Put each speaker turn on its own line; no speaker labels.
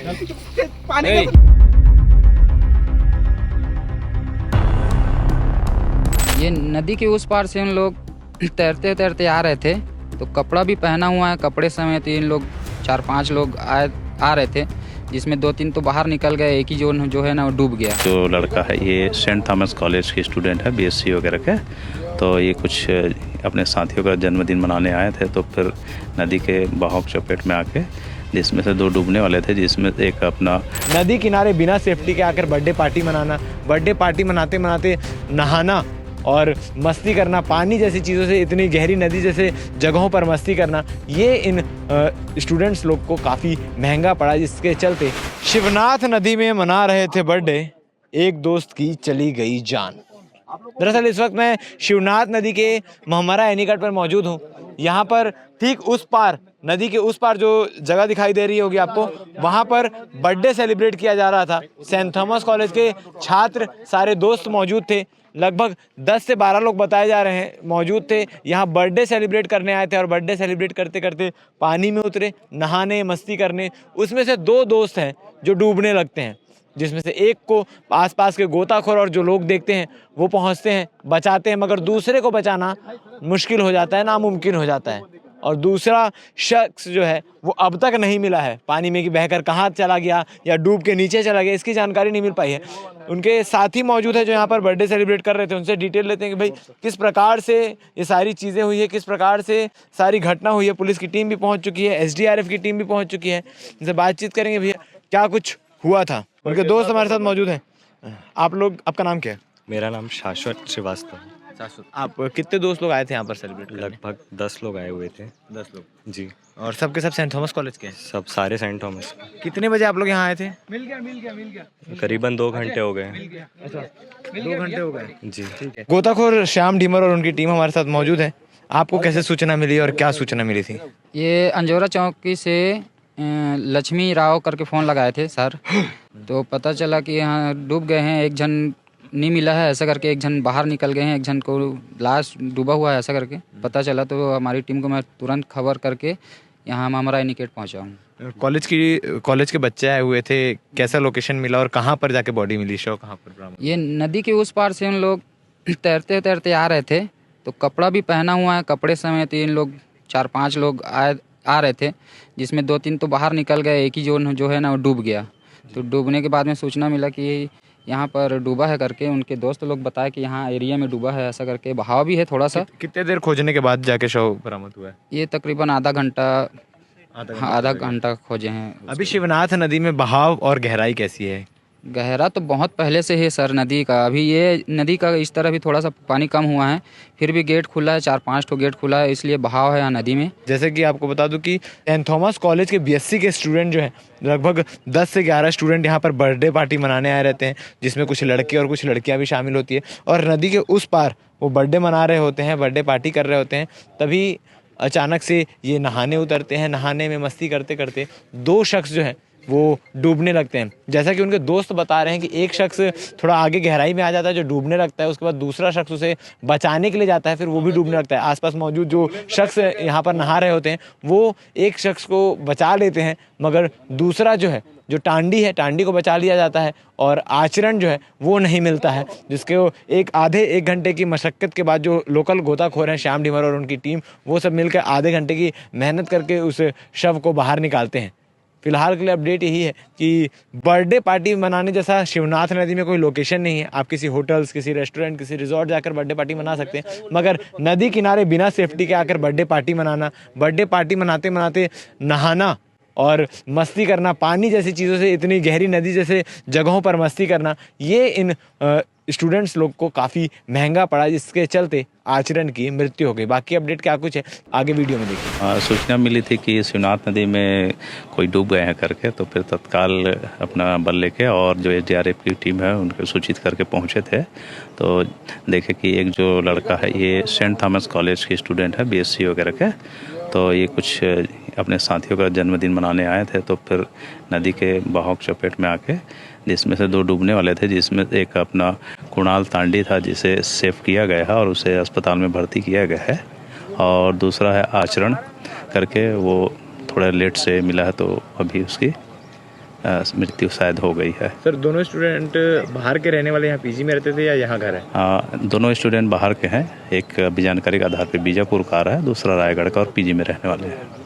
पानी का
ये नदी के उस पार से उन लोग तैरते तैरते आ रहे थे, तो कपड़ा भी पहना हुआ है, कपड़े समेत इन लोग 4-5 लोग आ रहे थे, जिसमें 2-3 तो बाहर निकल गए, एक ही जो है ना वो डूब गया।
जो लड़का है ये सेंट थॉमस कॉलेज की स्टूडेंट है, बीएससी वगैरह के। तो ये कुछ अपने साथियों का जन्मदिन मनाने आए थे, तो फिर नदी के बहाव की चपेट में आके, जिसमें से 2 डूबने वाले थे, जिसमें एक अपना
नदी किनारे बिना सेफ्टी के आकर बर्थडे पार्टी मनाना, बर्थडे पार्टी मनाते मनाते नहाना और मस्ती करना, पानी जैसी चीज़ों से, इतनी गहरी नदी जैसे जगहों पर मस्ती करना, ये इन स्टूडेंट्स लोग को काफ़ी महंगा पड़ा, जिसके चलते शिवनाथ नदी में मना रहे थे बर्थडे, एक दोस्त की चली गई जान। दरअसल इस वक्त मैं शिवनाथ नदी के महमरा एनीकट पर मौजूद हूँ। यहाँ पर ठीक उस पार, नदी के उस पार जो जगह दिखाई दे रही होगी आपको, वहाँ पर बर्थडे सेलिब्रेट किया जा रहा था। सेंट थॉमस कॉलेज के छात्र, सारे दोस्त मौजूद थे। लगभग 10 से 12 लोग बताए जा रहे हैं मौजूद थे। यहाँ बर्थडे सेलिब्रेट करने आए थे और बर्थडे सेलिब्रेट करते करते पानी में उतरे, नहाने, मस्ती करने। उसमें से 2 दोस्त हैं जो डूबने लगते हैं, जिसमें से एक को आसपास के गोताखोर और जो लोग देखते हैं वो पहुंचते हैं, बचाते हैं, मगर दूसरे को बचाना मुश्किल हो जाता है, नामुमकिन हो जाता है। और दूसरा शख्स जो है वो अब तक नहीं मिला है, पानी में कि बहकर कहाँ चला गया या डूब के नीचे चला गया, इसकी जानकारी नहीं मिल पाई है। उनके साथी मौजूद है जो यहाँ पर बर्थडे सेलिब्रेट कर रहे थे, उनसे डिटेल लेते हैं कि भाई किस प्रकार से ये सारी चीज़ें हुई है, किस प्रकार से सारी घटना हुई है। पुलिस की टीम भी पहुँच चुकी है, SDRF की टीम भी पहुँच चुकी है। इनसे बातचीत करेंगे भैया क्या कुछ हुआ था। उनके दोस्त हमारे साथ मौजूद हैं। आप लोग, आपका नाम क्या है?
मेरा नाम शाश्वत श्रीवास्तव है।
आप कितने दोस्त लोग आए थे यहाँ पर सेलिब्रेट करने?
लगभग 10 लोग आए हुए थे।
10 लोग।
जी,
और सबके सब सेंट थॉमस कॉलेज के हैं?
सब सारे सेंट थॉमस।
कितने बजे आप लोग यहाँ आए थे?
करीबन 2 घंटे हो गए।
2 घंटे हो गए।
जी,
ठीक है। गोताखोर श्याम ढीमर और उनकी टीम हमारे साथ मौजूद है। आपको कैसे सूचना मिली और क्या सूचना मिली थी?
ये अंजोरा चौकी से लक्ष्मी राव करके फ़ोन लगाए थे सर, तो पता चला कि यहाँ डूब गए हैं, एक जन नहीं मिला है ऐसा करके, एक जन बाहर निकल गए हैं, एक जन को लाश डूबा हुआ है ऐसा करके पता चला। तो हमारी टीम को मैं तुरंत खबर करके यहाँ महमरा एनीकट पहुँचा हूँ।
कॉलेज के बच्चे आए हुए थे, कैसा लोकेशन मिला और कहाँ पर जाके बॉडी मिली, शव कहाँ पर बरामद?
ये नदी के उस पार से उन लोग तैरते तैरते आ रहे थे, तो कपड़ा भी पहना हुआ है, कपड़े समेत इन लोग 4-5 लोग आ रहे थे, जिसमें 2-3 तो बाहर निकल गए, एक ही जो है ना वो डूब गया। तो डूबने के बाद में सूचना मिला कि यहाँ पर डूबा है करके, उनके दोस्त लोग बताए कि यहाँ एरिया में डूबा है ऐसा करके, बहाव भी है थोड़ा सा।
कितने देर खोजने के बाद जाके शव बरामद हुआ है?
ये तकरीबन आधा घंटा खोजे हैं।
अभी शिवनाथ नदी में बहाव और गहराई कैसी है?
गहरा तो बहुत पहले से है सर नदी का, अभी ये नदी का इस तरह भी थोड़ा सा पानी कम हुआ है, फिर भी गेट खुला है, 4-5 ठो गेट खुला है, इसलिए बहाव है यहाँ नदी में।
जैसे कि आपको बता दूं कि सेंट थॉमस कॉलेज के BSc के स्टूडेंट जो हैं, लगभग 10 से 11 स्टूडेंट यहाँ पर बर्थडे पार्टी मनाने आए रहते हैं, जिसमें कुछ लड़के और कुछ लड़कियाँ भी शामिल होती है। और नदी के उस पार वो बर्थडे मना रहे होते हैं, बर्थडे पार्टी कर रहे होते हैं, तभी अचानक से ये नहाने उतरते हैं। नहाने में मस्ती करते करते 2 शख्स जो हैं वो डूबने लगते हैं। जैसा कि उनके दोस्त बता रहे हैं कि एक शख्स थोड़ा आगे गहराई में आ जाता है जो डूबने लगता है, उसके बाद दूसरा शख्स उसे बचाने के लिए जाता है, फिर वो भी डूबने लगता है। आसपास मौजूद जो शख्स यहाँ पर नहा रहे होते हैं वो एक शख्स को बचा लेते हैं, मगर दूसरा जो है, जो टांडी है, टांडी को बचा लिया जाता है और आचरण जो है वो नहीं मिलता है, जिसके आधे 1 घंटे की मशक्क़त के बाद जो लोकल गोताखोर हैं श्याम ढीमर और उनकी टीम, वो सब मिलकर आधे घंटे की मेहनत करके उस शव को बाहर निकालते हैं। फिलहाल के लिए अपडेट यही है कि बर्थडे पार्टी मनाने जैसा शिवनाथ नदी में कोई लोकेशन नहीं है। आप किसी होटल्स, किसी रेस्टोरेंट, किसी रिजॉर्ट जाकर बर्थडे पार्टी मना सकते हैं, मगर नदी किनारे बिना सेफ्टी के आकर बर्थडे पार्टी मनाना, बर्थडे पार्टी मनाते मनाते नहाना और मस्ती करना, पानी जैसी चीज़ों से, इतनी गहरी नदी जैसे जगहों पर मस्ती करना, ये इन स्टूडेंट्स लोग को काफ़ी महंगा पड़ा, जिसके चलते आचरण की मृत्यु हो गई। बाकी अपडेट क्या कुछ है आगे वीडियो में देखिए।
सूचना मिली थी कि शिवनाथ नदी में कोई डूब गए हैं करके, तो फिर तत्काल अपना बल लेके और जो SDRF की टीम है उनको सूचित करके पहुंचे थे। तो देखे कि एक जो लड़का है ये सेंट थॉमस कॉलेज की स्टूडेंट है, BSc वगैरह के। तो ये कुछ अपने साथियों का जन्मदिन मनाने आए थे, तो फिर नदी के बहाव की चपेट में आके, जिसमें से 2 डूबने वाले थे, जिसमें एक अपना कुणाल तांडी था जिसे सेव किया गया है और उसे अस्पताल में भर्ती किया गया है, और दूसरा है आचरण करके, वो थोड़ा लेट से मिला है, तो अभी उसकी मृत्यु शायद हो गई है।
सर दोनों स्टूडेंट बाहर के रहने वाले यहाँ पीजी में रहते थे या यहाँ घर है?
दोनों स्टूडेंट बाहर के हैं, एक अभी जानकारी के आधार पर बीजापुर का आ रहा है, दूसरा रायगढ़ का और पीजी में रहने वाले हैं।